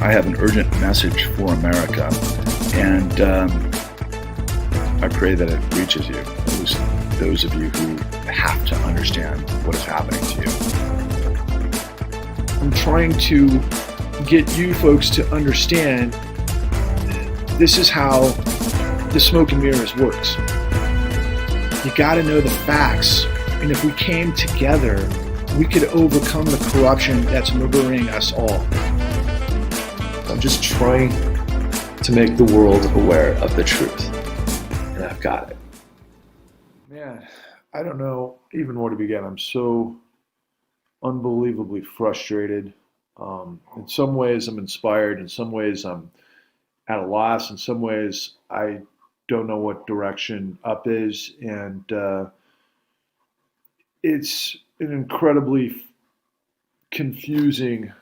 I have an urgent message for America, and I pray that it reaches you, at least those of you who have to understand what is happening to you. I'm trying to get you folks to understand this is how the smoke and mirrors works. You got to know the facts, and if we came together, we could overcome the corruption that's murdering us all. I'm just trying to make the world aware of the truth, and I've got it. Man, I don't know even where to begin. I'm so unbelievably frustrated. In some ways, I'm inspired. In some ways, I'm at a loss. In some ways, I don't know what direction up is. And it's an incredibly confusing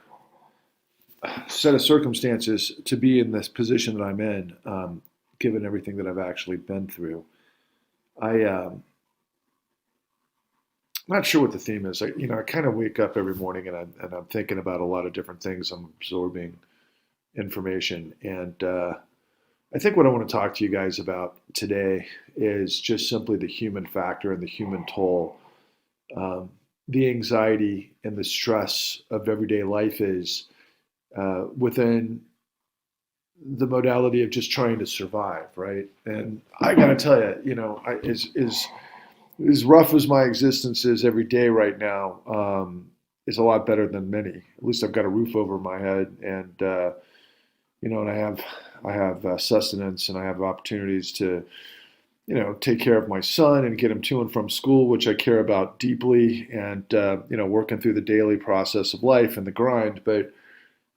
set of circumstances to be in this position that I'm in, given everything that I've actually been through. I'm not sure what the theme is. I kind of wake up every morning and I'm thinking about a lot of different things. I'm absorbing information, and I think what I want to talk to you guys about today is just simply the human factor and the human toll. The anxiety and the stress of everyday life is within the modality of just trying to survive, right? And I got to tell you, as rough as my existence is every day right now, is a lot better than many. At least I've got a roof over my head, and and I have sustenance, and I have opportunities to take care of my son and get him to and from school, which I care about deeply, and working through the daily process of life and the grind. But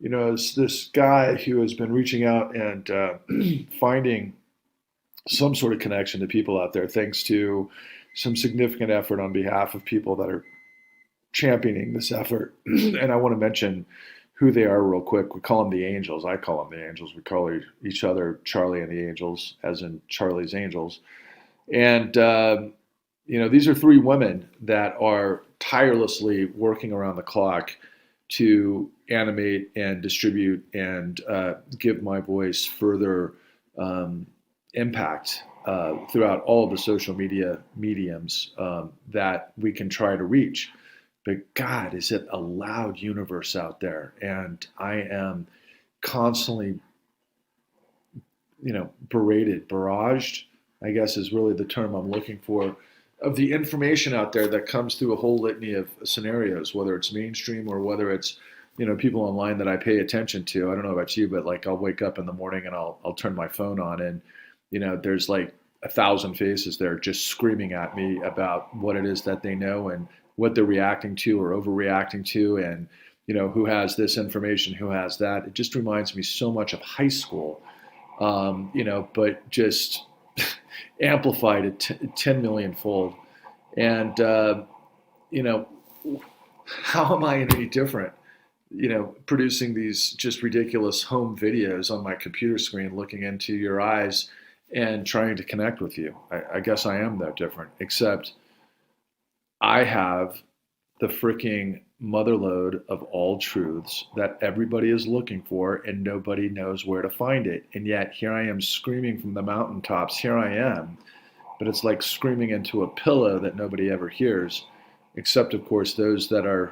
as this guy who has been reaching out and finding some sort of connection to people out there, thanks to some significant effort on behalf of people that are championing this effort. And I want to mention who they are real quick. We call them the Angels. I call them the Angels. We call each other Charlie and the Angels, as in Charlie's Angels. And, these are three women that are tirelessly working around the clock to animate and distribute and give my voice further impact throughout all of the social media mediums that we can try to reach. But God, is it a loud universe out there? And I am constantly, barraged, I guess is really the term I'm looking for, of the information out there that comes through a whole litany of scenarios, whether it's mainstream or whether it's, people online that I pay attention to. I don't know about you, but like I'll wake up in the morning and I'll turn my phone on, and, there's like 1,000 faces there just screaming at me about what it is that they know and what they're reacting to or overreacting to, and who has this information, who has that. It just reminds me so much of high school, but just amplified at 10 million fold. And how am I any different? Producing these just ridiculous home videos on my computer screen, looking into your eyes and trying to connect with you. I guess I am that different, except I have the freaking motherlode of all truths that everybody is looking for, and nobody knows where to find it. And yet here I am screaming from the mountaintops, here I am. But it's like screaming into a pillow that nobody ever hears, except of course those that are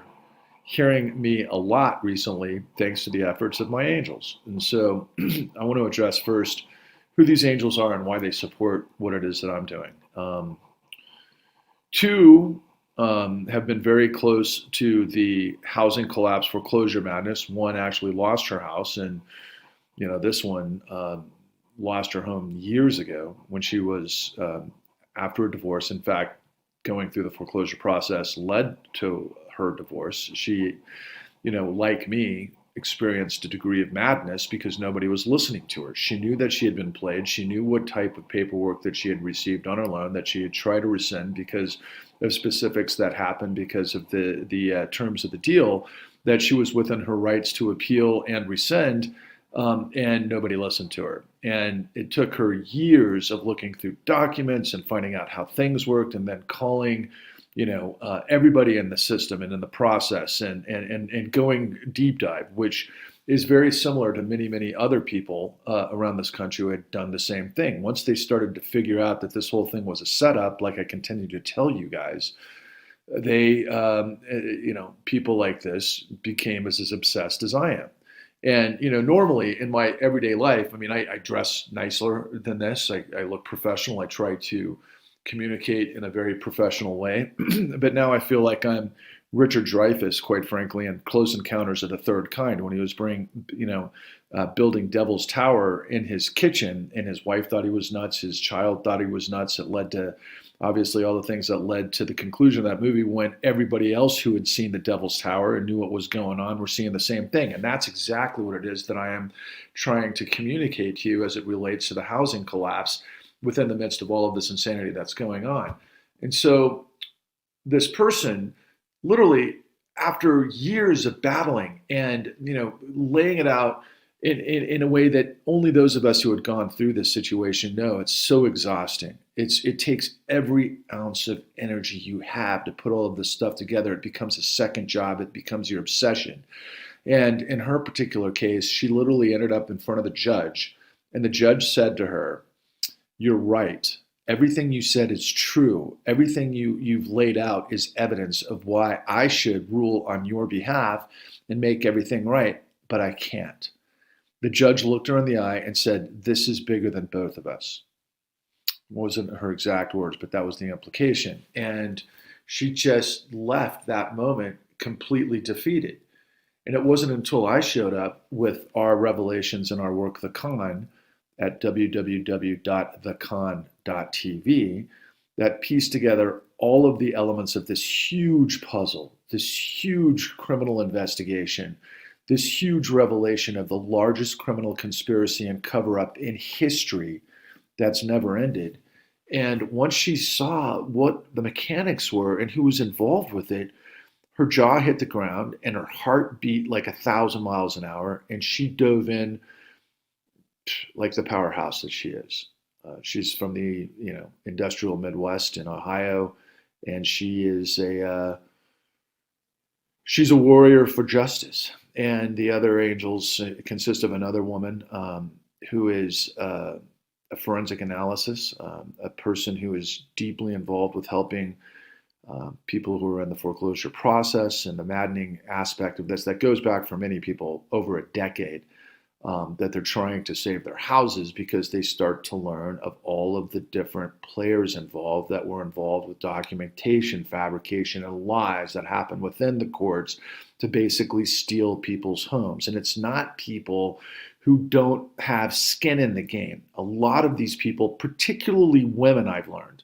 hearing me a lot recently, thanks to the efforts of my angels. And so I want to address first who these angels are and why they support what it is that I'm doing. Two have been very close to the housing collapse, foreclosure madness. One actually lost her house, and this one lost her home years ago when she was after a divorce. In fact, going through the foreclosure process led to her divorce. She, like me, experienced a degree of madness because nobody was listening to her. She knew that she had been played. She knew what type of paperwork that she had received on her loan that she had tried to rescind because of specifics that happened because of the terms of the deal, that she was within her rights to appeal and rescind, and nobody listened to her. And it took her years of looking through documents and finding out how things worked, and then calling everybody in the system and in the process, and going deep dive, which is very similar to many, many other people around this country who had done the same thing. Once they started to figure out that this whole thing was a setup, like I continue to tell you guys, they, people like this became as obsessed as I am. And, normally in my everyday life, I mean, I dress nicer than this. I look professional. I try to communicate in a very professional way. But now I feel like I'm Richard Dreyfuss, quite frankly, in Close Encounters of the Third Kind, when he was building Devil's Tower in his kitchen, and his wife thought he was nuts, his child thought he was nuts. It led to, obviously, all the things that led to the conclusion of that movie, when everybody else who had seen the Devil's Tower and knew what was going on were seeing the same thing. And that's exactly what it is that I am trying to communicate to you as it relates to the housing collapse within the midst of all of this insanity that's going on. And so this person, literally, after years of battling and laying it out in a way that only those of us who had gone through this situation know, it's so exhausting. It takes every ounce of energy you have to put all of this stuff together. It becomes a second job. It becomes your obsession. And in her particular case, she literally ended up in front of the judge, and the judge said to her, "You're right. Everything you said is true. Everything you've laid out is evidence of why I should rule on your behalf and make everything right, but I can't." The judge looked her in the eye and said, "This is bigger than both of us." It wasn't her exact words, but that was the implication. And she just left that moment completely defeated. And it wasn't until I showed up with our revelations and our work, The Con, at www.thecon.tv, that pieced together all of the elements of this huge puzzle, this huge criminal investigation, this huge revelation of the largest criminal conspiracy and cover-up in history that's never ended. And once she saw what the mechanics were and who was involved with it, her jaw hit the ground and her heart beat like 1,000 miles an hour, and she dove in like the powerhouse that she is. She's from the industrial Midwest in Ohio, and she's a warrior for justice. And the other angels consist of another woman who is a forensic analysis, a person who is deeply involved with helping people who are in the foreclosure process, and the maddening aspect of this that goes back for many people over a decade, that they're trying to save their houses because they start to learn of all of the different players involved that were involved with documentation, fabrication, and lies that happen within the courts to basically steal people's homes. And it's not people who don't have skin in the game. A lot of these people, particularly women, I've learned,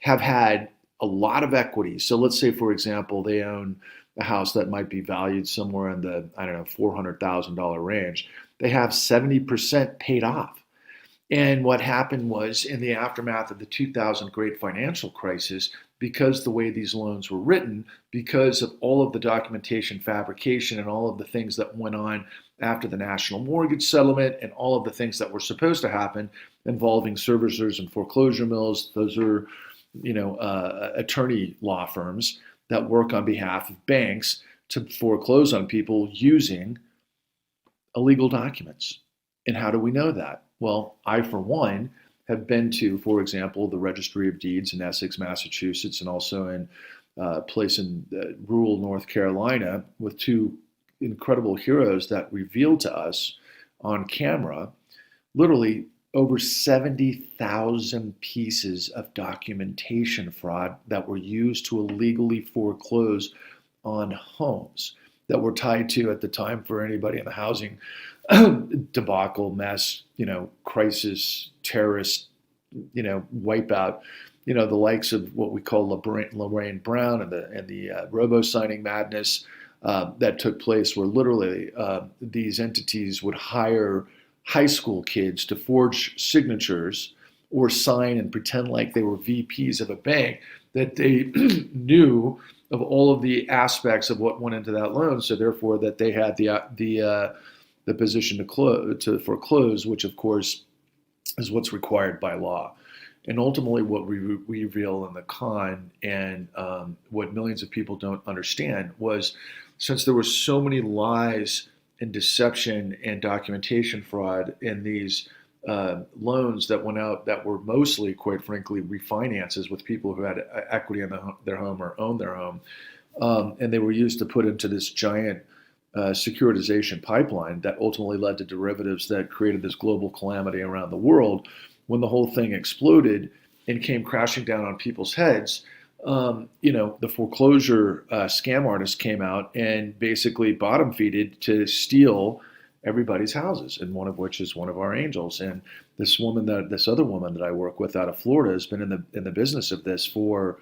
have had a lot of equity. So let's say, for example, they own a house that might be valued somewhere in the, $400,000 range. They have 70% paid off. And what happened was, in the aftermath of the 2000 great financial crisis, because the way these loans were written, because of all of the documentation fabrication and all of the things that went on after the national mortgage settlement and all of the things that were supposed to happen involving servicers and foreclosure mills, those are, attorney law firms that work on behalf of banks to foreclose on people using illegal documents. And how do we know that? Well, I, for one, have been to, for example, the Registry of Deeds in Essex, Massachusetts, and also in a place in rural North Carolina with two incredible heroes that revealed to us on camera literally over 70,000 pieces of documentation fraud that were used to illegally foreclose on homes that were tied to, at the time, for anybody in the housing debacle, mess, crisis, terrorist, wipeout, the likes of what we call Lorraine Brown and the robo-signing madness that took place, where literally these entities would hire high school kids to forge signatures or sign and pretend like they were VPs of a bank, that they knew of all of the aspects of what went into that loan, so therefore that they had the position to foreclose, which of course is what's required by law. And ultimately, what we reveal in The Con, and what millions of people don't understand, was, since there were so many lies and deception and documentation fraud in these loans that went out that were mostly, quite frankly, refinances with people who had equity in their home or owned their home. And they were used to put into this giant securitization pipeline that ultimately led to derivatives that created this global calamity around the world. When the whole thing exploded and came crashing down on people's heads, the foreclosure scam artists came out and basically bottom feeded to steal everybody's houses, and one of which is one of our angels. And this other woman that I work with out of Florida has been in the business of this for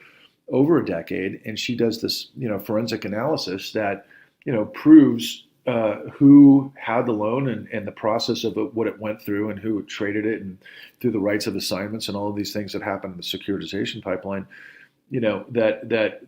over a decade, and she does this, forensic analysis that, proves who had the loan and the process of what it went through and who traded it and through the rights of assignments and all of these things that happen in the securitization pipeline. That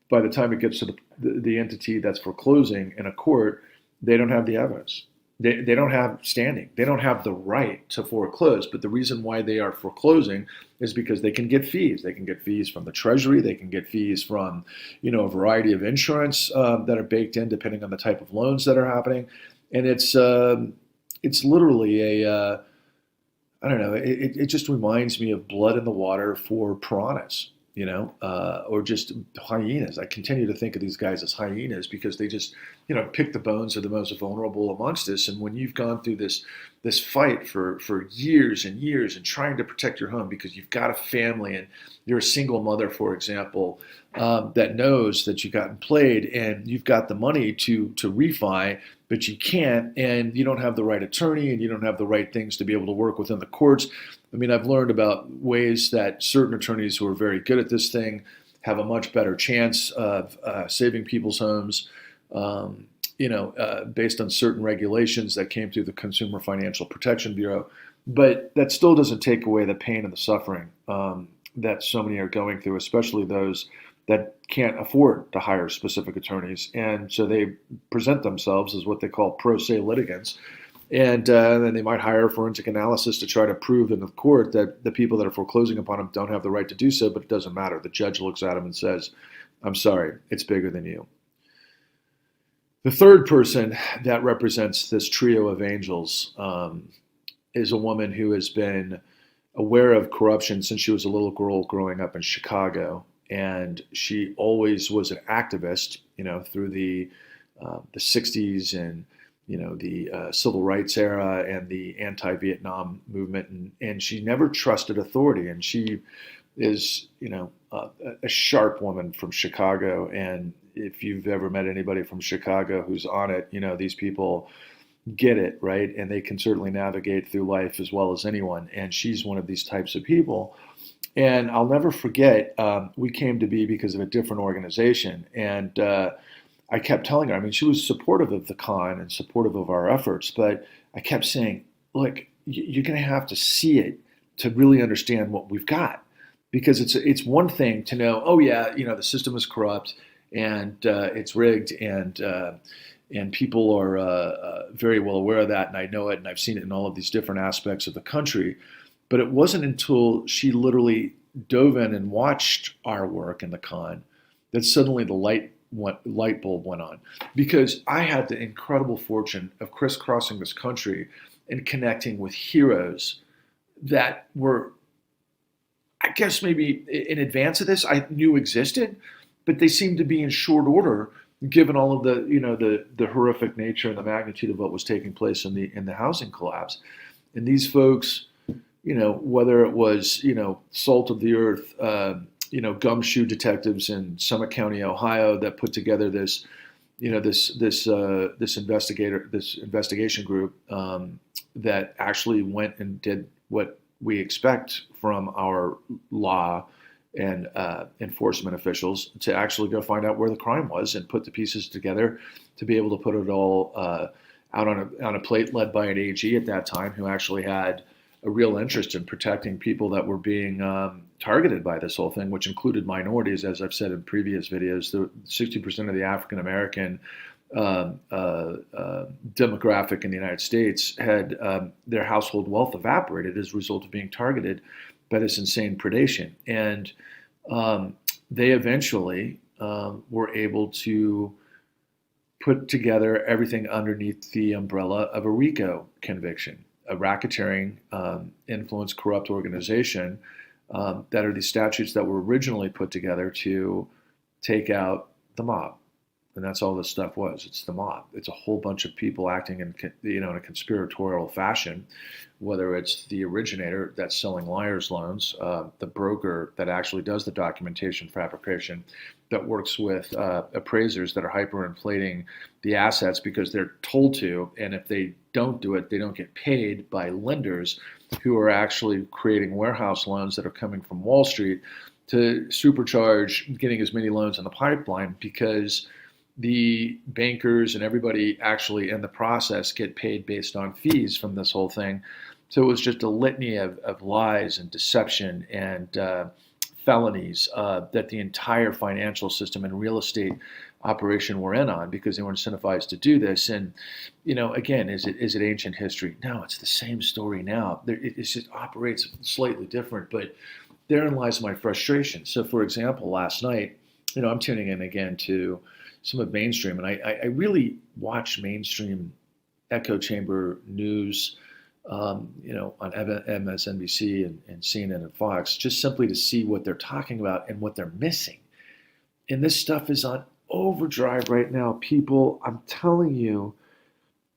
by the time it gets to the entity that's foreclosing in a court, they don't have the evidence. They don't have standing. They don't have the right to foreclose. But the reason why they are foreclosing is because they can get fees. They can get fees from the Treasury. They can get fees from, a variety of insurance that are baked in depending on the type of loans that are happening. And it's literally I don't know. It just reminds me of blood in the water for piranhas. Or just hyenas. I continue to think of these guys as hyenas because they just, pick the bones of the most vulnerable amongst us. And when you've gone through this fight for years and years and trying to protect your home because you've got a family and you're a single mother, for example, that knows that you've gotten played and you've got the money to refi, but you can't, and you don't have the right attorney and you don't have the right things to be able to work within the courts. I mean, I've learned about ways that certain attorneys who are very good at this thing have a much better chance of saving people's homes, based on certain regulations that came through the Consumer Financial Protection Bureau. But that still doesn't take away the pain and the suffering that so many are going through, especially those that can't afford to hire specific attorneys. And so they present themselves as what they call pro se litigants. And then they might hire a forensic analysis to try to prove in the court that the people that are foreclosing upon them don't have the right to do so, but it doesn't matter. The judge looks at them and says, I'm sorry, it's bigger than you. The third person that represents this trio of angels is a woman who has been aware of corruption since she was a little girl growing up in Chicago. And she always was an activist, through the 60s and the civil rights era and the anti-Vietnam movement, and she never trusted authority. And she is, a sharp woman from Chicago. And if you've ever met anybody from Chicago who's on it, these people get it, right? And they can certainly navigate through life as well as anyone. And she's one of these types of people. And I'll never forget, we came to be because of a different organization. And I kept telling her, she was supportive of the con and supportive of our efforts, but I kept saying, look, you're going to have to see it to really understand what we've got. Because it's one thing to know, oh yeah, the system is corrupt and it's rigged and people are very well aware of that, and I know it, and I've seen it in all of these different aspects of the country. But it wasn't until she literally dove in and watched our work in the con that suddenly the light bulb went on. Because I had the incredible fortune of crisscrossing this country and connecting with heroes that were, I guess maybe in advance of this, I knew existed, but they seemed to be in short order given all of the horrific nature and the magnitude of what was taking place in the housing collapse. And these folks, whether it was, salt of the earth, gumshoe detectives in Summit County, Ohio, that put together this, this investigation group that actually went and did what we expect from our law and enforcement officials to actually go find out where the crime was and put the pieces together to be able to put it all out on a plate, led by an AG at that time who actually had a real interest in protecting people that were being targeted by this whole thing, which included minorities. As I've said in previous videos, 60% of the African American demographic in the United States had their household wealth evaporated as a result of being targeted by this insane predation. And they eventually were able to put together everything underneath the umbrella of a RICO conviction, a racketeering, influence, corrupt organization, that are the statutes that were originally put together to take out the mob. And that's all this stuff was. It's the mob. It's a whole bunch of people acting in a conspiratorial fashion, whether it's the originator that's selling liars loans, the broker that actually does the documentation fabrication, that works with appraisers that are hyperinflating the assets because they're told to, and if they don't do it, they don't get paid, by lenders who are actually creating warehouse loans that are coming from Wall Street to supercharge getting as many loans in the pipeline, because the bankers and everybody actually in the process get paid based on fees from this whole thing. So it was just a litany of lies and deception and felonies that the entire financial system and real estate operation were in on, because they were incentivized to do this. And, again, is it ancient history? No, it's the same story now. It just operates slightly different, but therein lies my frustration. So, for example, last night, I'm tuning in again to some of mainstream, and I really watch mainstream echo chamber news, on MSNBC and CNN and Fox, just simply to see what they're talking about and what they're missing. And this stuff is on overdrive right now, people. I'm telling you,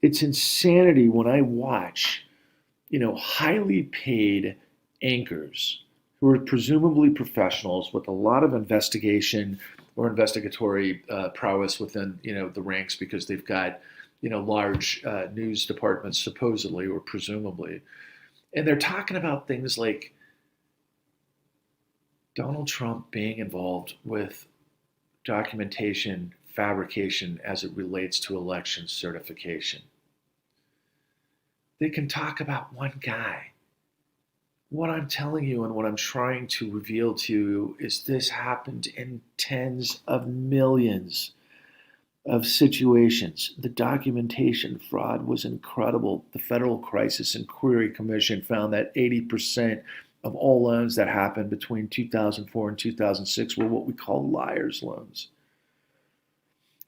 it's insanity when I watch, highly paid anchors who are presumably professionals with a lot of investigation or investigatory prowess within, the ranks, because they've got, large news departments, supposedly or presumably. And they're talking about things like Donald Trump being involved with documentation fabrication as it relates to election certification. They can talk about one guy. What I'm telling you and what I'm trying to reveal to you is this happened in tens of millions of situations. The documentation fraud was incredible. The Federal Crisis Inquiry Commission found that 80% of all loans that happened between 2004 and 2006 were what we call liars loans.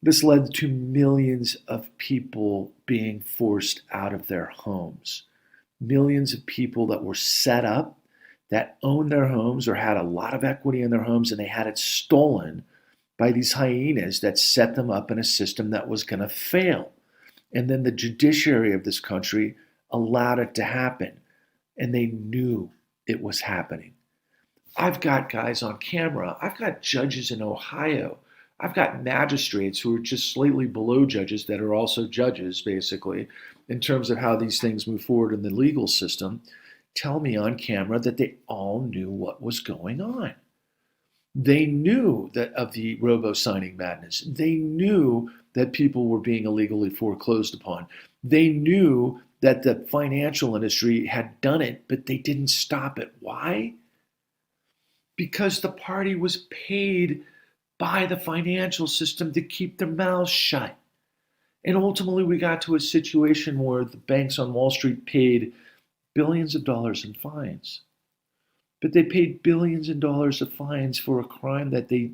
This led to millions of people being forced out of their homes. Millions of people that were set up, that owned their homes or had a lot of equity in their homes, and they had it stolen by these hyenas that set them up in a system that was going to fail. And then the judiciary of this country allowed it to happen, and they knew it was happening. I've got guys on camera. I've got judges in Ohio. I've got magistrates who are just slightly below judges that are also judges, basically, in terms of how these things move forward in the legal system, tell me on camera that they all knew what was going on. They knew that of the robo-signing madness. They knew that people were being illegally foreclosed upon. They knew that the financial industry had done it, but they didn't stop it. Why? Because the party was paid by the financial system to keep their mouths shut. And ultimately, we got to a situation where the banks on Wall Street paid billions of dollars in fines. But they paid billions of dollars of fines for a crime that they,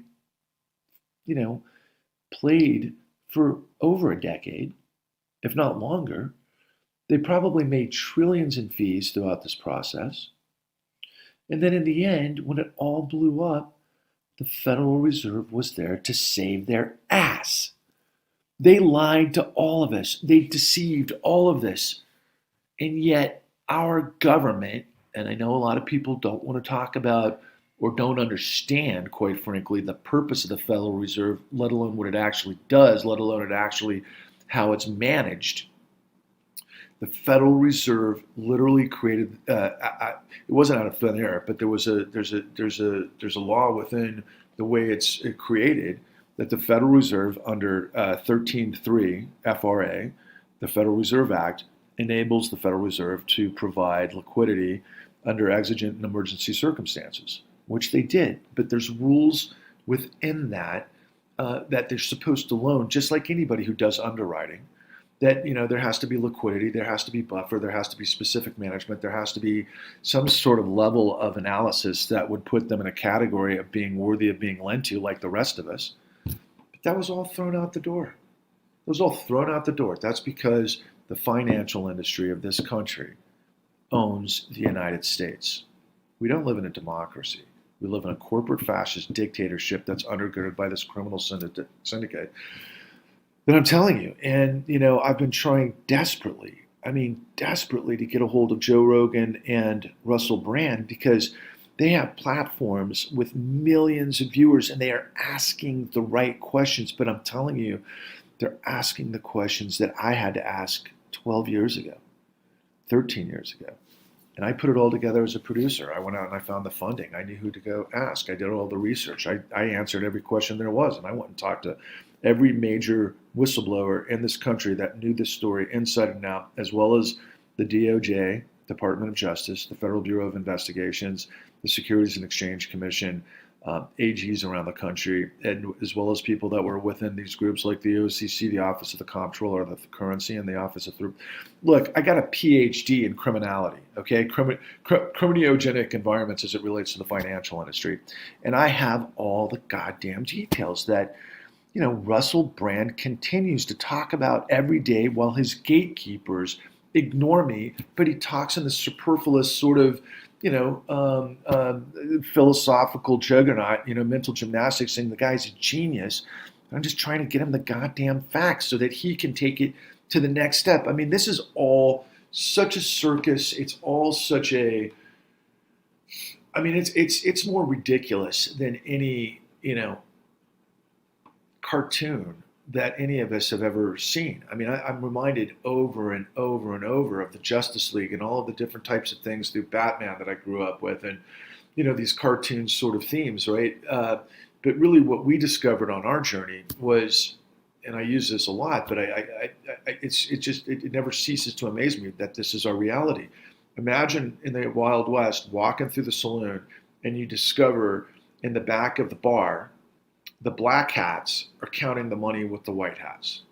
played for over a decade, if not longer. They probably made trillions in fees throughout this process. And then in the end, when it all blew up, the Federal Reserve was there to save their ass. They lied to all of us. They deceived all of this. And yet our government, and I know a lot of people don't want to talk about or don't understand, quite frankly, the purpose of the Federal Reserve, let alone what it actually does, let alone how it's managed. The Federal Reserve literally created. It wasn't out of thin air, but there's a law within the way it's created that the Federal Reserve under 13.3 FRA, the Federal Reserve Act, enables the Federal Reserve to provide liquidity under exigent and emergency circumstances, which they did. But there's rules within that that they're supposed to loan, just like anybody who does underwriting. That, there has to be liquidity, there has to be buffer, there has to be specific management, there has to be some sort of level of analysis that would put them in a category of being worthy of being lent to like the rest of us. But that was all thrown out the door. Those all thrown out the door. That's because the financial industry of this country owns the United States. We don't live in a democracy. We live in a corporate fascist dictatorship that's undergirded by this criminal syndicate that I'm telling you. And, I've been trying desperately to get a hold of Joe Rogan and Russell Brand because they have platforms with millions of viewers and they are asking the right questions. But I'm telling you, they're asking the questions that I had to ask 12 years ago, 13 years ago. And I put it all together as a producer. I went out and I found the funding. I knew who to go ask. I did all the research. I answered every question there was. And I went and talked to every major whistleblower in this country that knew this story inside and out, as well as the DOJ, Department of Justice, the Federal Bureau of Investigations, the Securities and Exchange Commission, AGs around the country, and as well as people that were within these groups like the OCC, the Office of the Comptroller of the Currency, and the Office of... Look, I got a PhD in criminality, okay? Criminogenic environments as it relates to the financial industry. And I have all the goddamn details that, Russell Brand continues to talk about every day while his gatekeepers ignore me, but he talks in the superfluous sort of, philosophical juggernaut, mental gymnastics, saying the guy's a genius. I'm just trying to get him the goddamn facts so that he can take it to the next step. This is all such a circus. It's all such a, it's more ridiculous than any, cartoon that any of us have ever seen. I'm reminded over and over and over of the Justice League and all of the different types of things through Batman that I grew up with, and these cartoon sort of themes, right? But really, what we discovered on our journey was, and I use this a lot, but it never ceases to amaze me that this is our reality. Imagine in the Wild West walking through the saloon, and you discover in the back of the bar, the black hats are counting the money with the white hats.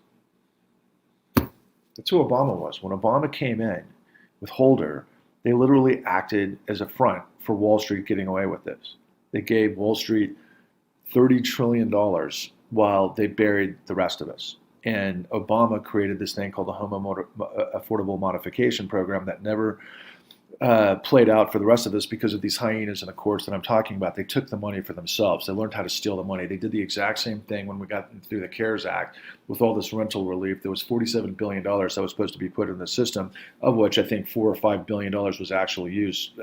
That's who Obama was. When Obama came in with Holder, they literally acted as a front for Wall Street getting away with this. They gave Wall Street $30 trillion while they buried the rest of us. And Obama created this thing called the Home Affordable Modification Program that never played out for the rest of us because of these hyenas in the courts that I'm talking about. They took the money for themselves. They learned how to steal the money. They did the exact same thing when we got through the CARES Act with all this rental relief. There was $47 billion that was supposed to be put in the system, of which I think $4 or $5 billion was actually used,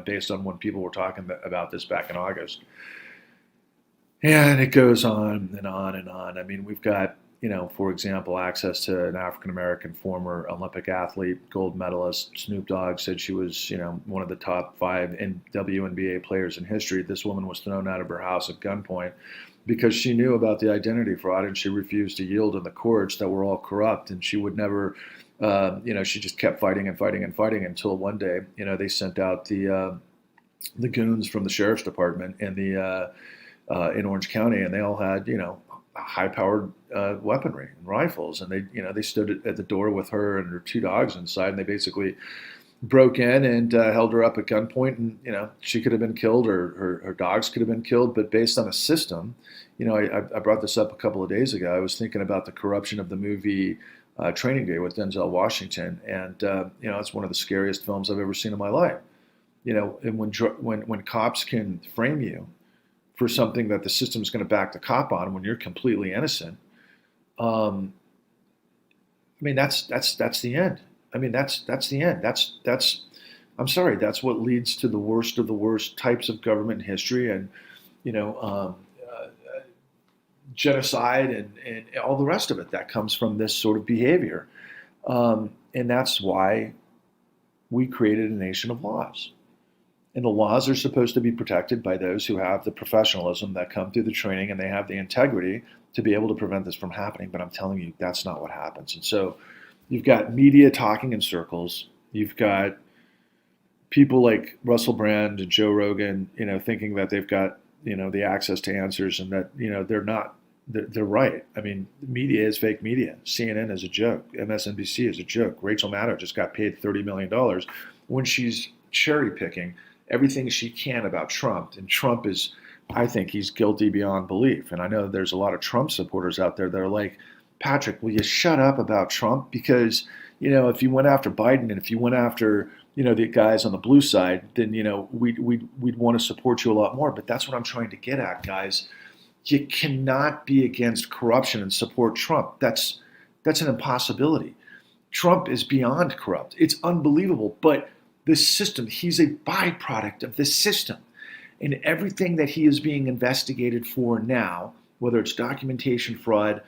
based on when people were talking about this back in August. And it goes on and on and on. We've got, for example, access to an African-American former Olympic athlete, gold medalist. Snoop Dogg said she was, one of the top 5 WNBA players in history. This woman was thrown out of her house at gunpoint because she knew about the identity fraud and she refused to yield in the courts that were all corrupt. And she would never, she just kept fighting and fighting and fighting until one day, they sent out the goons from the sheriff's department in in Orange County, and they all had, high-powered weaponry and rifles, and they stood at the door with her and her 2 dogs inside, and they basically broke in and held her up at gunpoint, and she could have been killed, or her dogs could have been killed, but based on a system, I brought this up a couple of days ago. I was thinking about the corruption of the movie Training Day with Denzel Washington, and it's one of the scariest films I've ever seen in my life. And when cops can frame you for something that the system's going to back the cop on when you're completely innocent, that's the end. That's the end. That's I'm sorry, that's what leads to the worst of the worst types of government in history, and genocide and all the rest of it that comes from this sort of behavior. And that's why we created a nation of laws. And the laws are supposed to be protected by those who have the professionalism that come through the training, and they have the integrity to be able to prevent this from happening. But I'm telling you, that's not what happens. And so you've got media talking in circles. You've got people like Russell Brand and Joe Rogan, thinking that they've got, the access to answers, and that, they're not. They're right. Media is fake media. CNN is a joke. MSNBC is a joke. Rachel Maddow just got paid $30 million when she's cherry picking everything she can about Trump. And Trump is, I think he's guilty beyond belief. And I know there's a lot of Trump supporters out there that are like, Patrick, will you shut up about Trump? Because, if you went after Biden and if you went after, the guys on the blue side, then, we'd want to support you a lot more. But that's what I'm trying to get at, guys. You cannot be against corruption and support Trump. That's an impossibility. Trump is beyond corrupt. It's unbelievable. But the system, he's a byproduct of the system. And everything that he is being investigated for now, whether it's documentation fraud,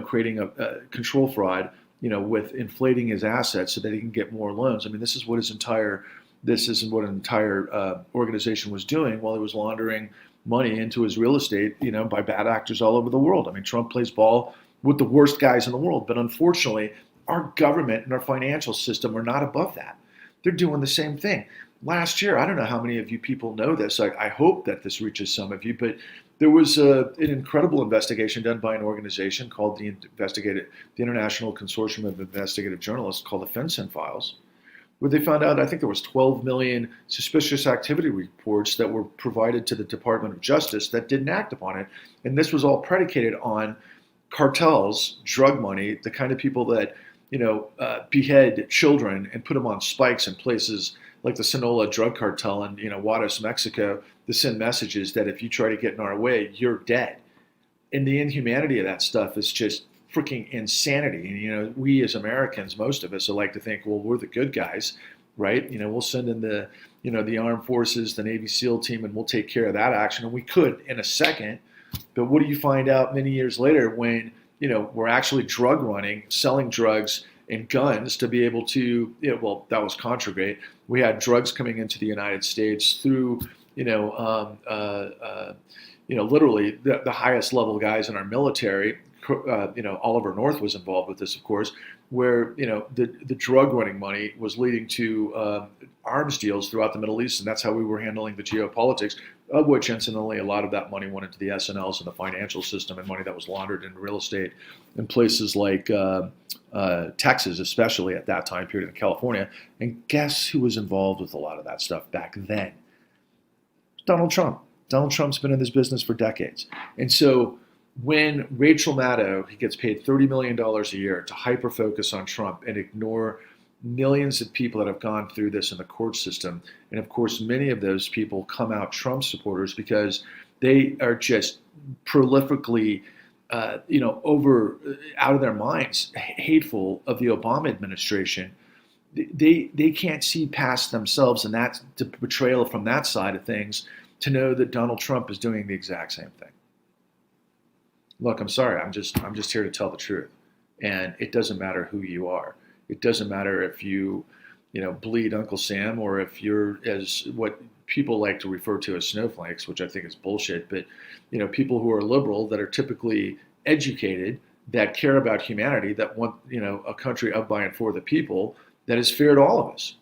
creating a control fraud, with inflating his assets so that he can get more loans. I mean, this is what an entire organization was doing while he was laundering money into his real estate, by bad actors all over the world. I mean, Trump plays ball with the worst guys in the world, but unfortunately, our government and our financial system are not above that. They're doing the same thing. Last year, I don't know how many of you people know this. I hope that this reaches some of you, but there was an incredible investigation done by an organization called the International Consortium of Investigative Journalists, called the FinCEN Files, where they found out, I think there was 12 million suspicious activity reports that were provided to the Department of Justice that didn't act upon it. And this was all predicated on cartels, drug money, the kind of people that, behead children and put them on spikes in places like the Sinaloa drug cartel in, Juarez, Mexico, to send messages that if you try to get in our way, you're dead. And the inhumanity of that stuff is just freaking insanity. And, we as Americans, most of us, like to think, well, we're the good guys, right? We'll send in the armed forces, the Navy SEAL team, and we'll take care of that action. And we could in a second. But what do you find out many years later when, we're actually drug running, selling drugs and guns to be able to, that was contraband. We had drugs coming into the United States through, literally the highest level guys in our military. Oliver North was involved with this, of course, where, the drug running money was leading to arms deals throughout the Middle East. And that's how we were handling the geopolitics, of which, incidentally, a lot of that money went into the S&Ls and the financial system, and money that was laundered in real estate in places like Texas, especially at that time period in California. And guess who was involved with a lot of that stuff back then? Donald Trump. Donald Trump's been in this business for decades. And so when Rachel Maddow, he gets paid $30 million a year to hyper-focus on Trump and ignore millions of people that have gone through this in the court system. And of course, many of those people come out Trump supporters because they are just prolifically, out of their minds, hateful of the Obama administration. They can't see past themselves and that the betrayal from that side of things to know that Donald Trump is doing the exact same thing. Look, I'm sorry. I'm just here to tell the truth, and it doesn't matter who you are. It doesn't matter if you, bleed Uncle Sam, or if you're, as what people like to refer to as snowflakes, which I think is bullshit. But, people who are liberal, that are typically educated, that care about humanity, that want, a country of, by, and for the people, that is fair to all of us.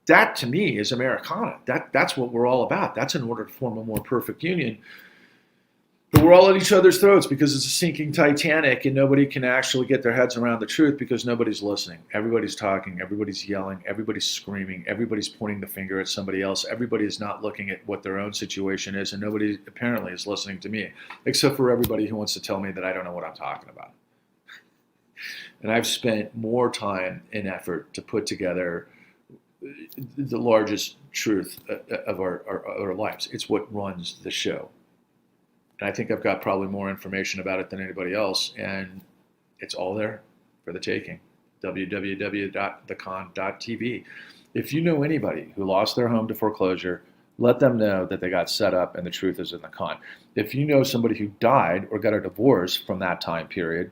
That, to me, is Americana. That's what we're all about. That's in order to form a more perfect union. But we're all at each other's throats because it's a sinking Titanic, and nobody can actually get their heads around the truth because nobody's listening. Everybody's talking, everybody's yelling, everybody's screaming, everybody's pointing the finger at somebody else. Everybody is not looking at what their own situation is, and nobody apparently is listening to me, except for everybody who wants to tell me that I don't know what I'm talking about. And I've spent more time and effort to put together the largest truth of our lives. It's what runs the show. And I think I've got probably more information about it than anybody else, and it's all there for the taking. www.thecon.tv. If you know anybody who lost their home to foreclosure, let them know that they got set up and the truth is in the con. If you know somebody who died or got a divorce from that time period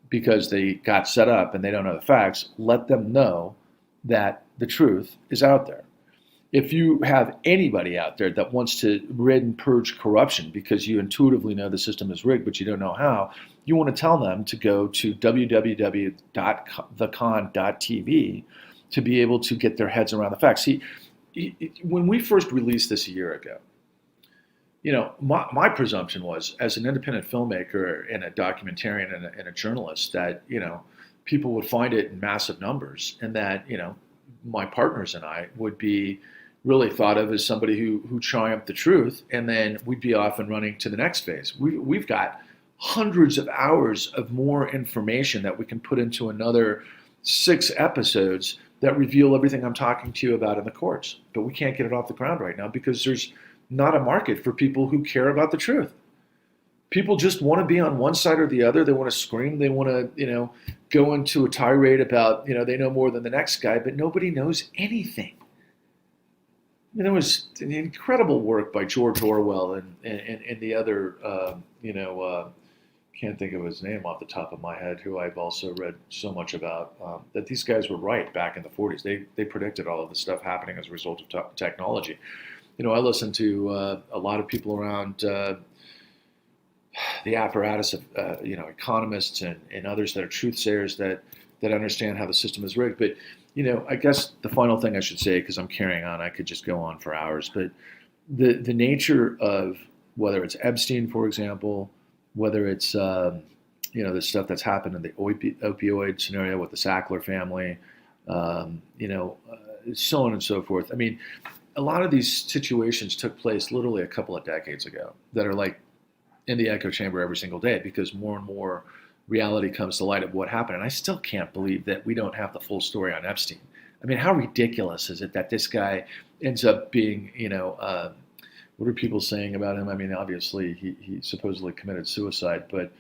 because they got set up and they don't know the facts, let them know that the truth is out there. If you have anybody out there that wants to rid and purge corruption because you intuitively know the system is rigged, but you don't know how, you want to tell them to go to www.thecon.tv to be able to get their heads around the facts. See, when we first released this a year ago, my presumption was, as an independent filmmaker and a documentarian and a journalist, that, people would find it in massive numbers, and that, my partners and I would be really thought of as somebody who triumphed the truth, and then we'd be off and running to the next phase. We've got hundreds of hours of more information that we can put into another 6 episodes that reveal everything I'm talking to you about in the courts. But we can't get it off the ground right now because there's not a market for people who care about the truth. People just want to be on one side or the other. They want to scream. They want to, go into a tirade about, they know more than the next guy, but nobody knows anything. There was an incredible work by George Orwell and the other, can't think of his name off the top of my head, who I've also read so much about, that these guys were right back in the 40s. They predicted all of this stuff happening as a result of technology. I listen to a lot of people around the apparatus of economists and others that are truth sayers that understand how the system is rigged. But I guess the final thing I should say, because I'm carrying on, I could just go on for hours. But the nature of whether it's Epstein, for example, whether it's the stuff that's happened in the opioid scenario with the Sackler family, so on and so forth. I mean, a lot of these situations took place literally a couple of decades ago that are like in the echo chamber every single day because more and more reality comes to light of what happened. And I still can't believe that we don't have the full story on Epstein. I mean, how ridiculous is it that this guy ends up being, what are people saying about him? I mean, obviously he supposedly committed suicide, but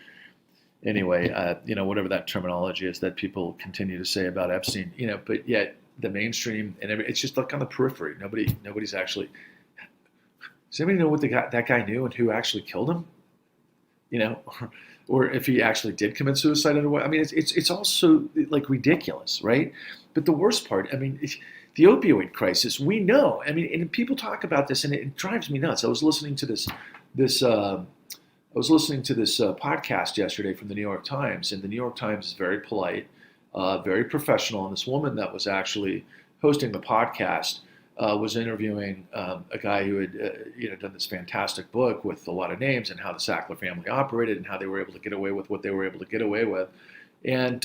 anyway, whatever that terminology is that people continue to say about Epstein, but yet the mainstream and it's just like on the periphery. Nobody's actually, does anybody know what that guy knew and who actually killed him? Or if he actually did commit suicide in a way. I mean, it's also like ridiculous, right? But the worst part, I mean, the opioid crisis, we know. I mean, and people talk about this, and it drives me nuts. I was listening to this podcast yesterday from the New York Times, and the New York Times is very polite, very professional. And this woman that was actually hosting the podcast was interviewing a guy who had done this fantastic book with a lot of names and how the Sackler family operated and how they were able to get away with what they were able to get away with. And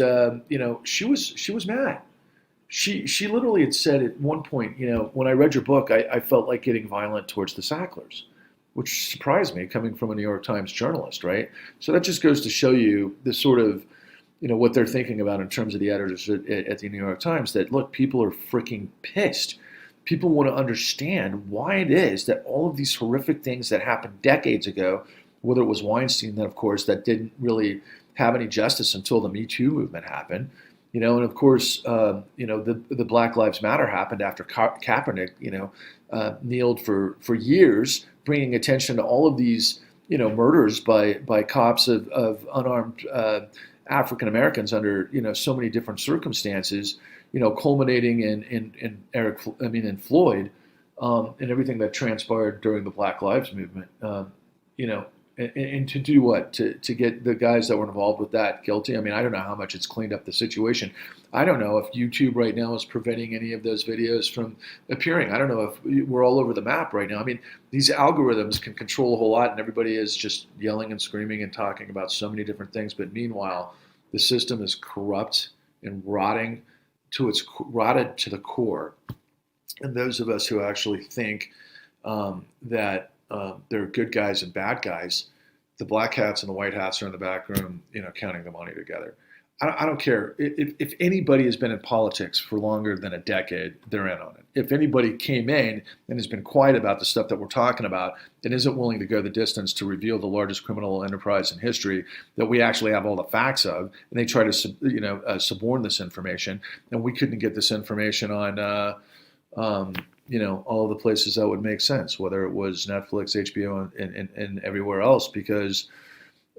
she was mad. She literally had said at one point, when I read your book, I felt like getting violent towards the Sacklers, which surprised me coming from a New York Times journalist, right? So that just goes to show you the sort of what they're thinking about in terms of the editors at the New York Times, that look, people are freaking pissed. People want to understand why it is that all of these horrific things that happened decades ago, whether it was Weinstein, then of course, that didn't really have any justice until the Me Too movement happened, and of course, the Black Lives Matter happened after Kaepernick, kneeled for years, bringing attention to all of these, murders by cops of unarmed African Americans under, so many different circumstances. Culminating in Floyd, and everything that transpired during the Black Lives Movement, and to do what? To get the guys that were involved with that guilty? I mean, I don't know how much it's cleaned up the situation. I don't know if YouTube right now is preventing any of those videos from appearing. I don't know if we're all over the map right now. I mean, these algorithms can control a whole lot, and everybody is just yelling and screaming and talking about so many different things. But meanwhile, the system is corrupt and rotted to the core. And those of us who actually think that there are good guys and bad guys, the black hats and the white hats are in the back room, counting the money together. I don't care. If anybody has been in politics for longer than a decade, they're in on it. If anybody came in and has been quiet about the stuff that we're talking about and isn't willing to go the distance to reveal the largest criminal enterprise in history that we actually have all the facts of, and they try to suborn this information, and we couldn't get this information on all the places that would make sense, whether it was Netflix, HBO, and everywhere else, because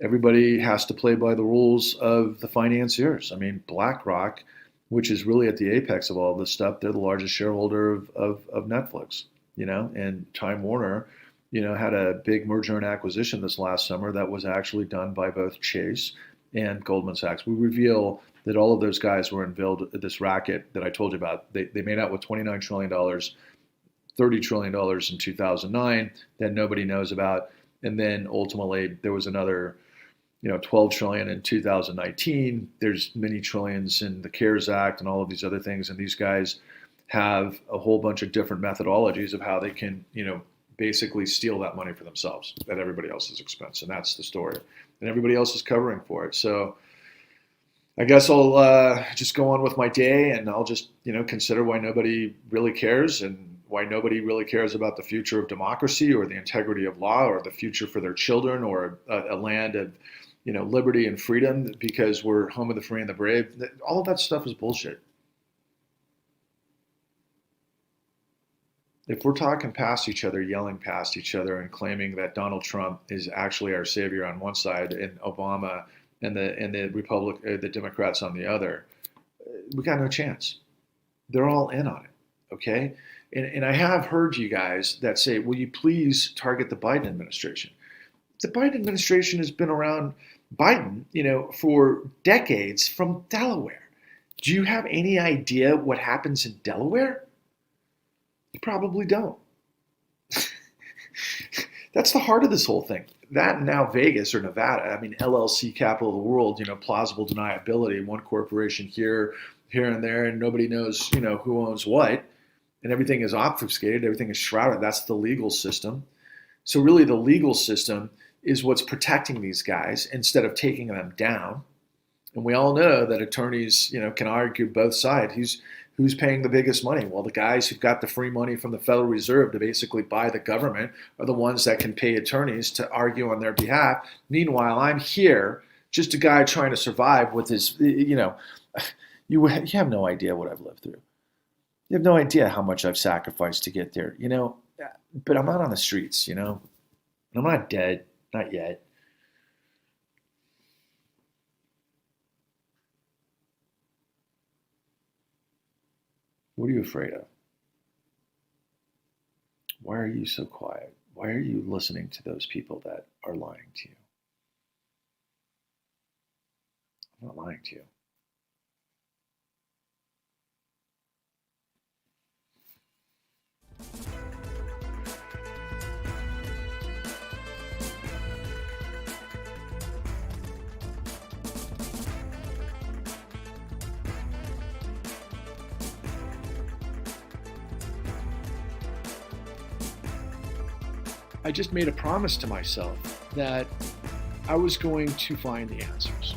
everybody has to play by the rules of the financiers. I mean, BlackRock, which is really at the apex of all this stuff, they're the largest shareholder of Netflix, and Time Warner, had a big merger and acquisition this last summer that was actually done by both Chase and Goldman Sachs. We reveal that all of those guys were involved in this racket that I told you about. They made out with $29 trillion, $30 trillion in 2009 that nobody knows about. And then ultimately there was another 12 trillion in 2019. There's many trillions in the CARES Act and all of these other things. And these guys have a whole bunch of different methodologies of how they can, basically steal that money for themselves at everybody else's expense. And that's the story. and everybody else is covering for it. So I guess I'll just go on with my day, and I'll just, consider why nobody really cares, and why nobody really cares about the future of democracy or the integrity of law or the future for their children or a land of, liberty and freedom because we're home of the free and the brave. All of that stuff is bullshit. If we're talking past each other, yelling past each other, and claiming that Donald Trump is actually our savior on one side and Obama and the Democrats on the other, we got no chance. They're all in on it, okay? And I have heard you guys that say, will you please target the Biden administration? The Biden administration has been around Biden, for decades from Delaware. Do you have any idea what happens in Delaware? You probably don't. That's the heart of this whole thing. That and now Vegas or Nevada, LLC capital of the world, plausible deniability, one corporation here and there, and nobody knows, who owns what, and everything is obfuscated, everything is shrouded. That's the legal system. So really the legal system is what's protecting these guys instead of taking them down. And we all know that attorneys, can argue both sides. Who's paying the biggest money? Well, the guys who've got the free money from the Federal Reserve to basically buy the government are the ones that can pay attorneys to argue on their behalf. Meanwhile, I'm here, just a guy trying to survive with his, you have no idea what I've lived through. You have no idea how much I've sacrificed to get there, but I'm out on the streets, and I'm not dead, not yet. What are you afraid of? Why are you so quiet? Why are you listening to those people that are lying to you? I'm not lying to you. I just made a promise to myself that I was going to find the answers.